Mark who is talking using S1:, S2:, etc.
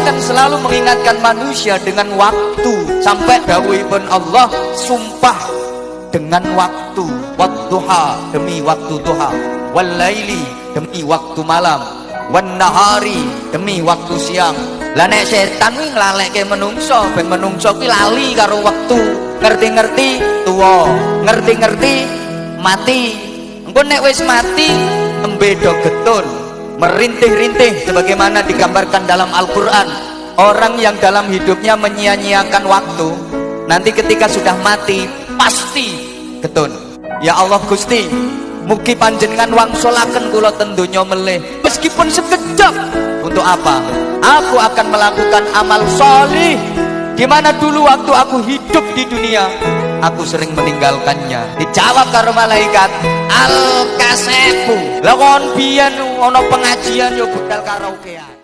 S1: akan selalu mengingatkan manusia dengan waktu, sampai dawuhipun Allah, sumpah dengan waktu, wadduha, demi waktu duha, walaili, demi waktu malam, wan nahari, demi waktu siang. Lah nek setan kuwi nglalekke menungso, ben menungso kuwi lali karo wektu, ngerti-ngerti tuwa, ngerti-ngerti mati. Engko nek wis mati nembe do getun, merintih-rintih sebagaimana digambarkan dalam Al-Qur'an. Orang yang dalam hidupnya menyia-nyiakan waktu, nanti ketika sudah mati pasti getun. Ya Allah Gusti, mugi panjenengan wangsulaken kula ten donya melih meskipun sekejap. Untuk apa? Aku akan melakukan amal solih, dimana dulu waktu aku hidup di dunia aku sering meninggalkannya. Dijawab karo malaikat, al kasebu. Lah kon biyen ana pengajian yo budal karaokean.